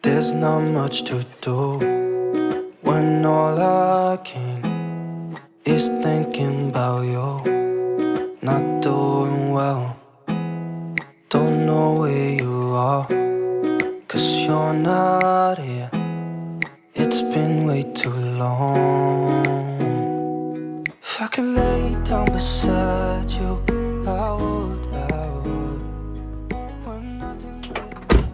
There's not much to do when all I can is thinking about you. Not doing well, don't know where you are, 'cause you're not here. It's been way too long. If I could lay down beside you, I would. When nothing really matters.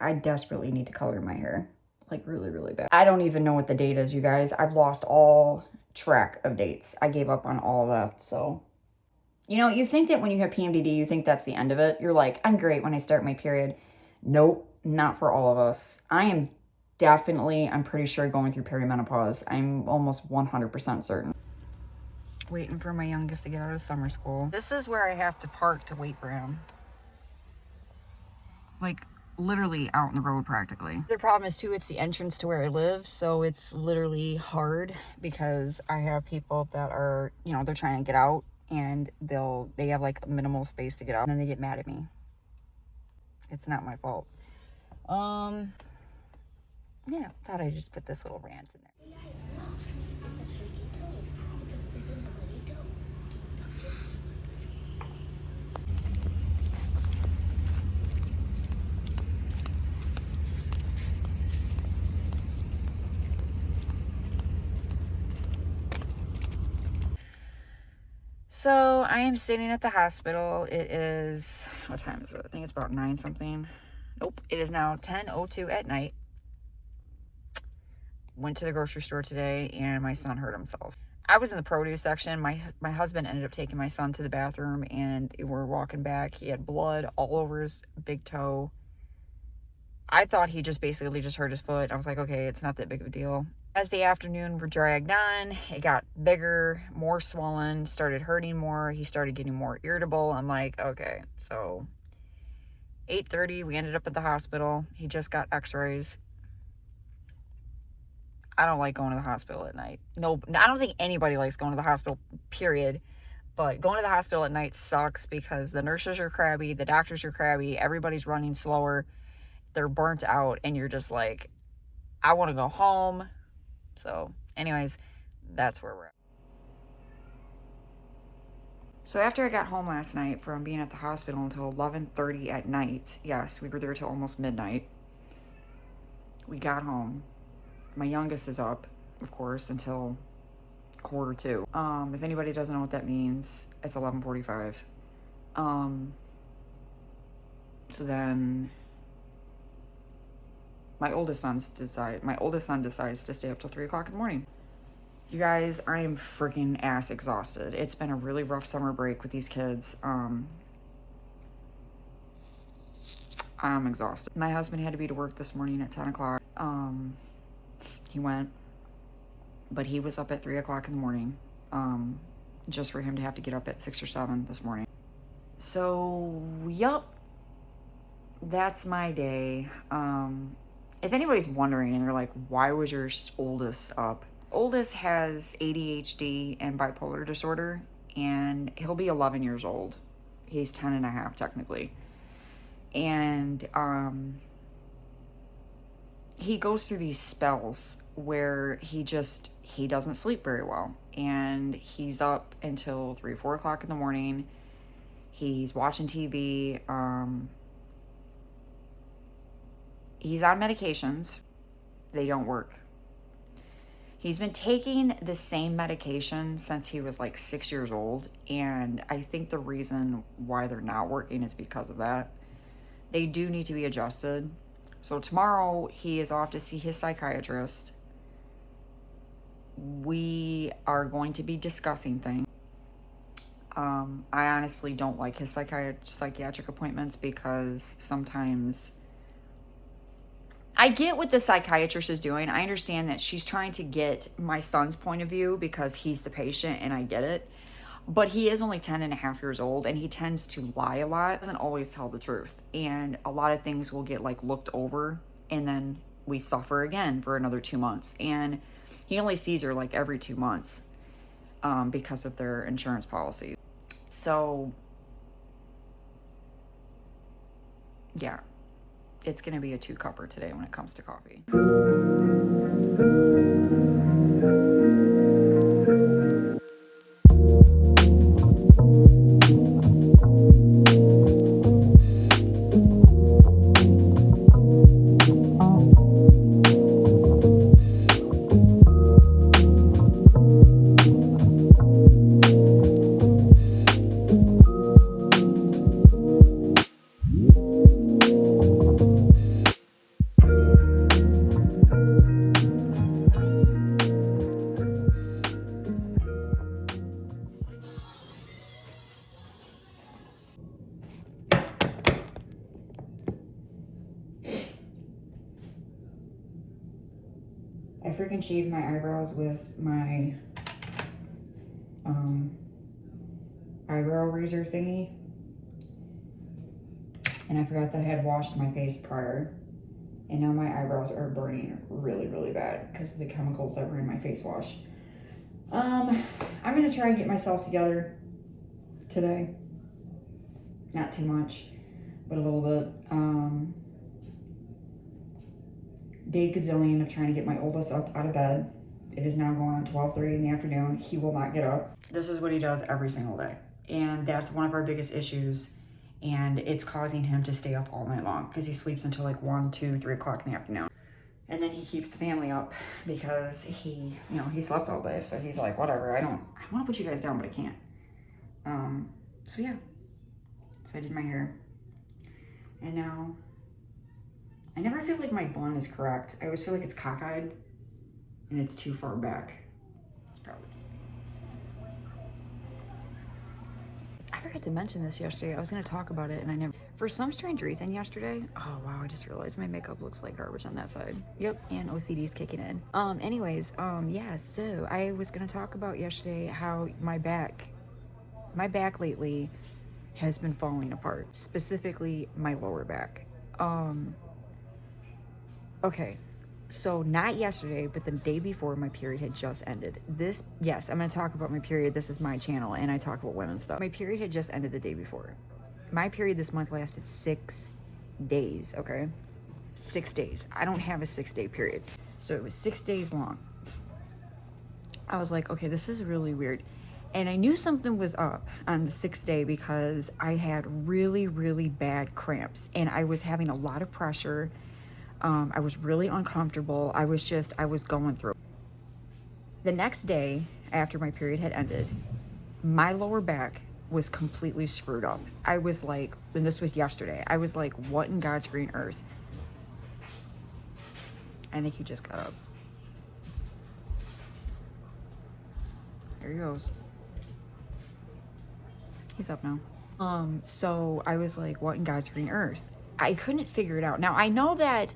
I desperately need to color my hair, like really, really bad. I don't even know what the date is, you guys. I've lost all track of dates. I gave up on all that, so. You know, you think that when you have PMDD, you think that's the end of it. You're like, I'm great when I start my period. Nope, not for all of us. I am definitely, I'm pretty sure, going through perimenopause. I'm almost 100% certain. Waiting for my youngest to get out of summer school. This is where I have to park to wait for him. Like, literally out in the road practically. The problem is too, it's the entrance to where I live, so it's literally hard because I have people that are, you know, they're trying to get out and they have like minimal space to get out and then they get mad at me. It's not my fault. Yeah, thought I'd just put this little rant in there. So I am sitting at the hospital. It is, what time is it? I think it's about 9 something. Nope, it is now 10:02 at night. Went to the grocery store today and my son hurt himself. I was in the produce section. My husband ended up taking my son to the bathroom and we were walking back. He had blood all over his big toe. I thought he just basically just hurt his foot. I was like, okay, it's not that big of a deal. As the afternoon dragged on, it got bigger, more swollen, started hurting more. He started getting more irritable. I'm like, okay. So 8:30, we ended up at the hospital. He just got x-rays. I don't like going to the hospital at night. No, I don't think anybody likes going to the hospital, period. But going to the hospital at night sucks because the nurses are crabby, the doctors are crabby, everybody's running slower. They're burnt out and you're just like, I want to go home. So anyways, that's where we're at. So after I got home last night from being at the hospital until 11:30 at night, yes, we were there till almost midnight. We got home. My youngest is up, of course, until 1:45. If anybody doesn't know what that means, it's 11:45. So then my oldest son decides to stay up till 3 o'clock in the morning. You guys, I am freaking ass exhausted. It's been a really rough summer break with these kids. I'm exhausted. My husband had to be to work this morning at 10 o'clock. He went, but he was up at 3 o'clock in the morning, just for him to have to get up at 6 or 7 this morning. So, yup, that's my day. If anybody's wondering and they're like, why was your oldest up? Oldest has ADHD and bipolar disorder, and he'll be 11 years old. He's 10 and a half technically. And he goes through these spells where he doesn't sleep very well. And he's up until 3, 4 o'clock in the morning. He's watching TV. He's on medications. They don't work. He's been taking the same medication since he was like 6 years old. And I think the reason why they're not working is because of that. They do need to be adjusted. So tomorrow he is off to see his psychiatrist. We are going to be discussing things. I honestly don't like his psychiatric appointments because sometimes I get what the psychiatrist is doing. I understand that she's trying to get my son's point of view because he's the patient and I get it. But he is only 10 and a half years old, and he tends to lie a lot. He doesn't always tell the truth. And a lot of things will get like looked over, and then we suffer again for another 2 months. And he only sees her like every 2 months because of their insurance policy. So yeah, it's gonna be a 2-cupper today when it comes to coffee. I freaking shaved my eyebrows with my eyebrow razor thingy, and I forgot that I had washed my face prior, and now my eyebrows are burning really, really bad because of the chemicals that were in my face wash. I'm gonna try and get myself together today. Not too much, but a little bit. Day gazillion of trying to get my oldest up out of bed. It is now going on 12:30 in the afternoon. He will not get up. This is what he does every single day. And that's one of our biggest issues. And it's causing him to stay up all night long because he sleeps until like 1, 2, 3 o'clock in the afternoon. And then he keeps the family up because he slept all day. So he's like, whatever, I want to put you guys down, but I can't. So yeah. So I did my hair. And now I never feel like my bun is correct. I always feel like it's cockeyed and it's too far back. It's probably just me. I forgot to mention this yesterday. I was going to talk about it and I never. For some strange reason yesterday, oh wow, I just realized my makeup looks like garbage on that side. Yep, and OCD's kicking in. Yeah, so I was going to talk about yesterday how my back lately has been falling apart, specifically my lower back. Okay, so not yesterday, but the day before my period had just ended. Yes, I'm going to talk about my period. This is my channel, and I talk about women's stuff. My period had just ended the day before. My period this month lasted 6 days, okay? 6 days. I don't have a 6-day period. So it was 6 days long. I was like, okay, this is really weird. And I knew something was up on the 6th day because I had really, really bad cramps. And I was having a lot of pressure. I was really uncomfortable. I was going through. The next day, after my period had ended, my lower back was completely screwed up. I was like, and this was yesterday, I was like, what in God's green earth? I think he just got up. There he goes. He's up now. So I was like, what in God's green earth? I couldn't figure it out. Now, I know that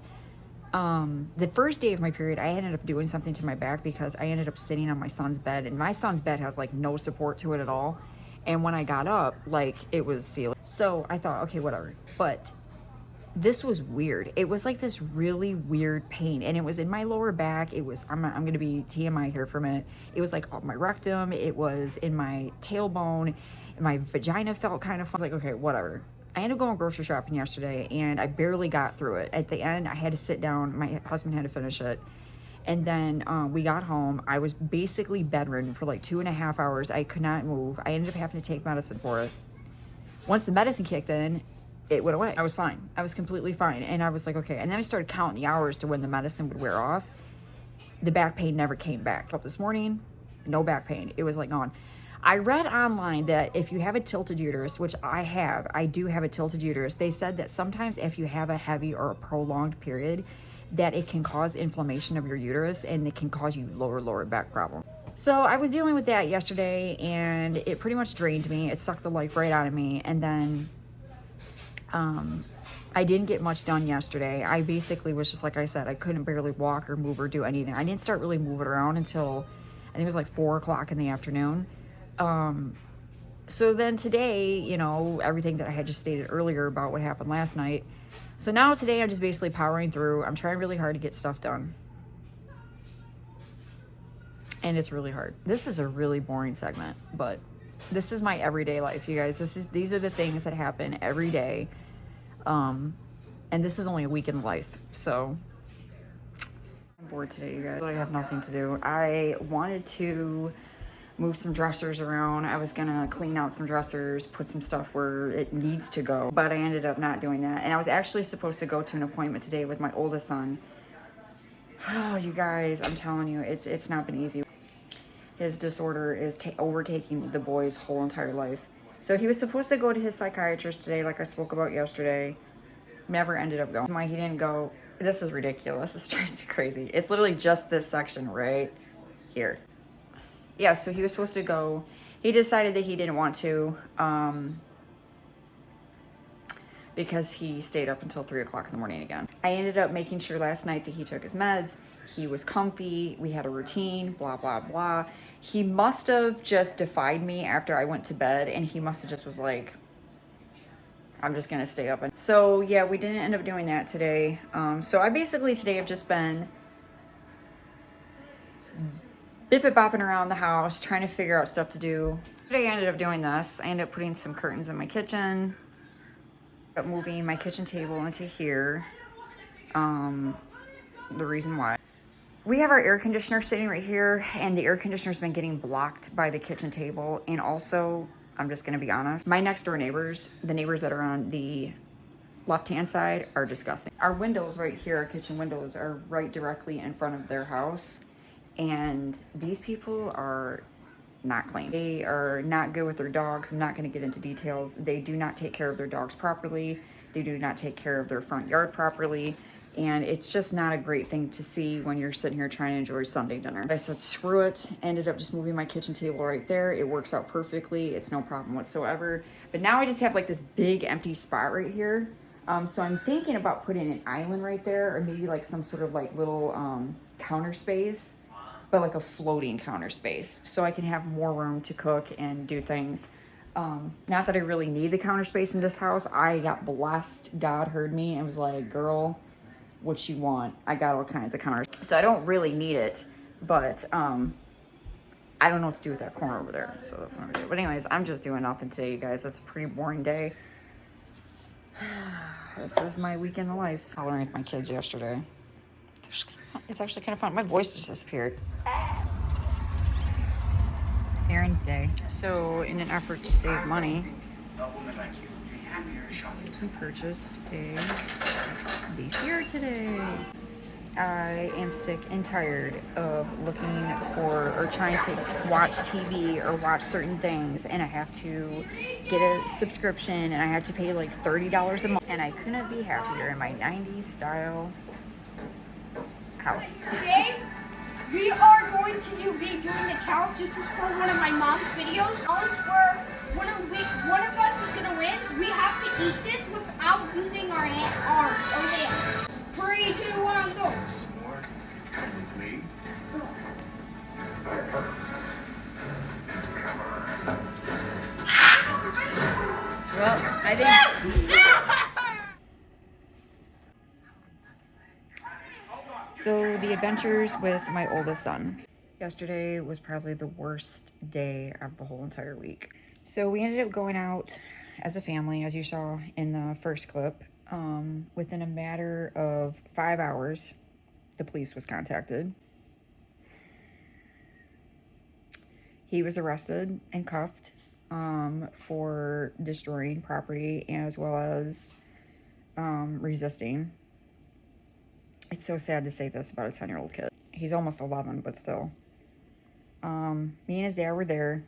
the first day of my period, I ended up doing something to my back because I ended up sitting on my son's bed, and my son's bed has like no support to it at all. And when I got up, like it was sealed. So I thought, okay, whatever. But this was weird. It was like this really weird pain, and it was in my lower back. It was, I'm going to be TMI here for a minute. It was like up my rectum. It was in my tailbone. My vagina felt kind of, I was like, okay, whatever. I ended up going grocery shopping yesterday, and I barely got through it. At the end, I had to sit down. My husband had to finish it. And then we got home. I was basically bedridden for like 2.5 hours. I could not move. I ended up having to take medicine for it. Once the medicine kicked in, it went away. I was fine. I was completely fine. And I was like, okay. And then I started counting the hours to when the medicine would wear off. The back pain never came back. Up this morning, no back pain. It was like gone. I read online that if you have a tilted uterus, which I do have a tilted uterus, they said that sometimes if you have a heavy or a prolonged period, that it can cause inflammation of your uterus and it can cause you lower back problems. So I was dealing with that yesterday, and it pretty much drained me. It sucked the life right out of me. And then I didn't get much done yesterday. I basically was just, like I said, I couldn't barely walk or move or do anything. I didn't start really moving around until I think it was like 4 o'clock in the afternoon. So then today, you know, everything that I had just stated earlier about what happened last night. So now today I'm just basically powering through. I'm trying really hard to get stuff done. And it's really hard. This is a really boring segment, but this is my everyday life, you guys. These are the things that happen every day. And this is only a week in life. So I'm bored today, you guys. I have nothing to do. I wanted to move some dressers around. I was gonna clean out some dressers, put some stuff where it needs to go, but I ended up not doing that. And I was actually supposed to go to an appointment today with my oldest son. Oh, you guys, I'm telling you, it's not been easy. His disorder is overtaking the boy's whole entire life. So he was supposed to go to his psychiatrist today, like I spoke about yesterday. Never ended up going. Why he didn't go, this is ridiculous. This drives me crazy. It's literally just this section right here. Yeah, so he was supposed to go. He decided that he didn't want to because he stayed up until 3 o'clock in the morning again. I ended up making sure last night that he took his meds. He was comfy. We had a routine, blah, blah, blah. He must have just defied me after I went to bed, and he must have just was like, I'm just gonna stay up. So yeah, we didn't end up doing that today. So I basically today have just been bipping-bopping around the house, trying to figure out stuff to do. Today I ended up doing this. I ended up putting some curtains in my kitchen. Up moving my kitchen table into here. The reason why. We have our air conditioner sitting right here, and the air conditioner's been getting blocked by the kitchen table. And also, I'm just gonna be honest, my next door neighbors, the neighbors that are on the left-hand side, are disgusting. Our windows right here, our kitchen windows, are right directly in front of their house. And these people are not clean. They are not good with their dogs. I'm not going to get into details. They do not take care of their dogs properly. They do not take care of their front yard properly. And it's just not a great thing to see when you're sitting here trying to enjoy Sunday dinner. I said, screw it. Ended up just moving my kitchen table right there. It works out perfectly. It's no problem whatsoever. But now I just have like this big empty spot right here. So I'm thinking about putting an island right there, or maybe like some sort of like little counter space, but like a floating counter space, so I can have more room to cook and do things. Not that I really need the counter space in this house. I got blessed. God heard me and was like, girl, what you want? I got all kinds of counters. So I don't really need it, but I don't know what to do with that corner over there. So that's what I'm gonna do. But anyways, I'm just doing nothing today, you guys. It's a pretty boring day. This is my week in the life. Following with my kids yesterday. It's actually kind of fun. My voice just disappeared. Errand day. So in an effort to save money, we purchased a VCR today. I am sick and tired of looking for or trying to watch TV or watch certain things, and I have to get a subscription, and I have to pay like $30 a month, and I couldn't be happier in my 90s style house. Today, we are going to be doing the challenge. This is for one of my mom's videos. Challenge where one of us is gonna win. We have to eat this without using our arms or hands. 3, 2, 1, go. Well, I think. So the adventures with my oldest son. Yesterday was probably the worst day of the whole entire week. So we ended up going out as a family, as you saw in the first clip. Within a matter of 5 hours, the police was contacted. He was arrested and cuffed for destroying property as well as resisting. It's so sad to say this about a 10-year-old kid. He's almost 11, but still. Me and his dad were there.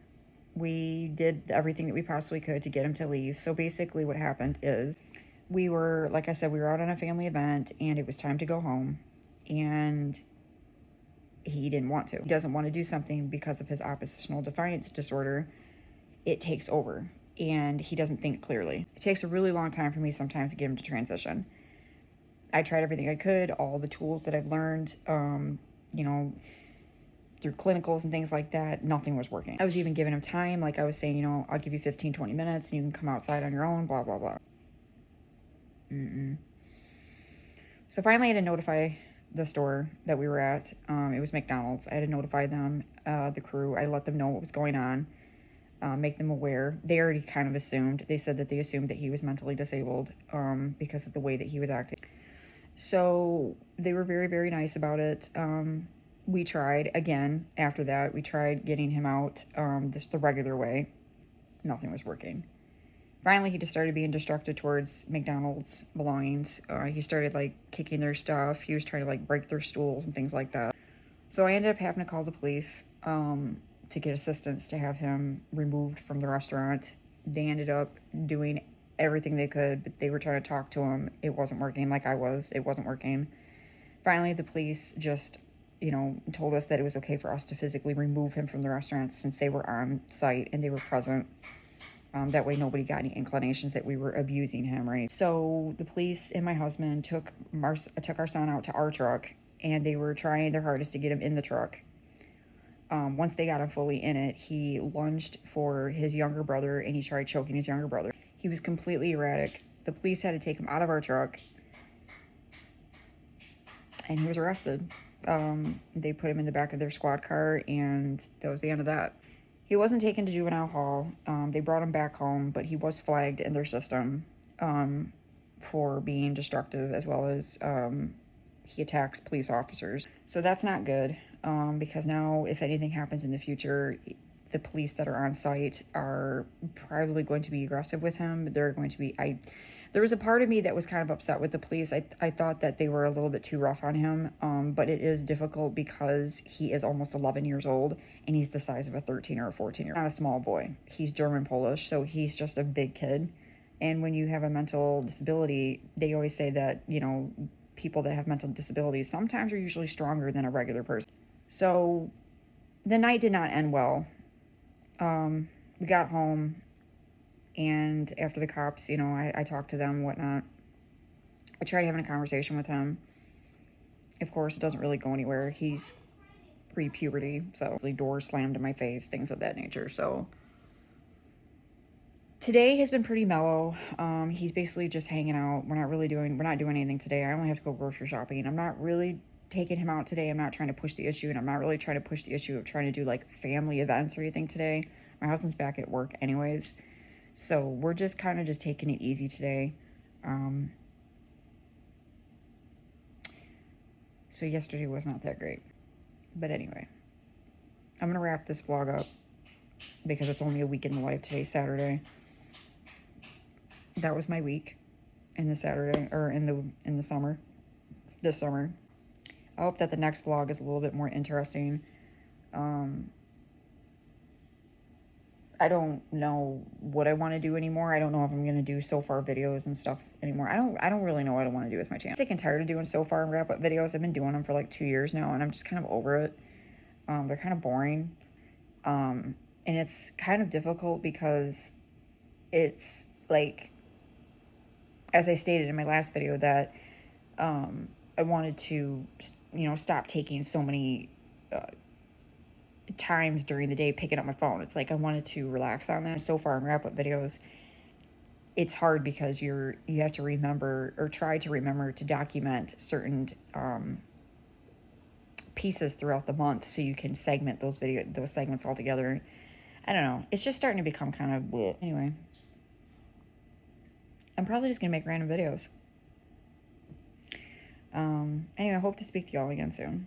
We did everything that we possibly could to get him to leave. So basically what happened is we were, like I said, we were out on a family event and it was time to go home. And he didn't want to. He doesn't want to do something because of his oppositional defiance disorder. It takes over and he doesn't think clearly. It takes a really long time for me sometimes to get him to transition. I tried everything I could, all the tools that I've learned, through clinicals and things like that. Nothing was working. I was even giving him time. Like I was saying, you know, I'll give you 15, 20 minutes and you can come outside on your own, blah, blah, blah. So finally I had to notify the store that we were at. It was McDonald's. I had to notify them, the crew. I let them know what was going on, make them aware. They already kind of assumed. They said that they assumed that he was mentally disabled because of the way that he was acting. So they were very, very nice about it. We tried again after that. We tried getting him out just the regular way. Nothing was working. Finally, he just started being destructive towards McDonald's belongings. He started like kicking their stuff. He was trying to like break their stools and things like that. So I ended up having to call the police to get assistance to have him removed from the restaurant. They ended up doing everything they could, but they were trying to talk to him. It wasn't working like I was. It wasn't working. Finally, the police just, you know, told us that it was okay for us to physically remove him from the restaurant since they were on site and they were present. That way nobody got any inclinations that we were abusing him, right? So the police and my husband took our son out to our truck, and they were trying their hardest to get him in the truck. Once they got him fully in it, he lunged for his younger brother, and he tried choking his younger brother. He was completely erratic. The police had to take him out of our truck, and he was arrested. They put him in the back of their squad car, and that was the end of that. He wasn't taken to juvenile hall. They brought him back home, but he was flagged in their system for being destructive, as well as he attacks police officers. So that's not good because now if anything happens in the future, the police that are on site are probably going to be aggressive with him. They're going to be... There was a part of me that was kind of upset with the police. I thought that they were a little bit too rough on him, but it is difficult because he is almost 11 years old and he's the size of a 13 or a 14-year-old. Not a small boy. He's German Polish, so he's just a big kid. And when you have a mental disability, they always say that, you know, people that have mental disabilities sometimes are usually stronger than a regular person. So the night did not end well. We got home. And after the cops, you know, I talked to them and whatnot. I tried having a conversation with him. Of course, it doesn't really go anywhere. He's pre-puberty, so the doors slammed in my face, things of that nature. So today has been pretty mellow. He's basically just hanging out. We're not doing anything today. I only have to go grocery shopping. I'm not really taking him out today. I'm not trying to push the issue, and I'm not really trying to push the issue of trying to do like family events or anything today. My husband's back at work anyways. So we're just kind of just taking it easy today. So yesterday was not that great. But anyway, I'm going to wrap this vlog up because it's only a week in the life. Today's Saturday. That was my week in the Saturday, or in the summer, this summer. I hope that the next vlog is a little bit more interesting. I don't know what I want to do anymore. I don't know if I'm going to do so far videos and stuff anymore. I don't really know what I want to do with my channel. I'm sick and tired of doing so far and wrap up videos. I've been doing them for like 2 years now, and I'm just kind of over it. They're kind of boring. And it's kind of difficult because it's like, as I stated in my last video, that I wanted to, you know, stop taking so many times during the day picking up my phone. It's like I wanted to relax on that. So far in wrap-up videos, it's hard because you have to remember, or try to remember, to document certain pieces throughout the month so you can segment those segments all together. I don't know. It's just starting to become kind of bleh. Anyway, I'm probably just gonna make random videos. Anyway, I hope to speak to y'all again soon.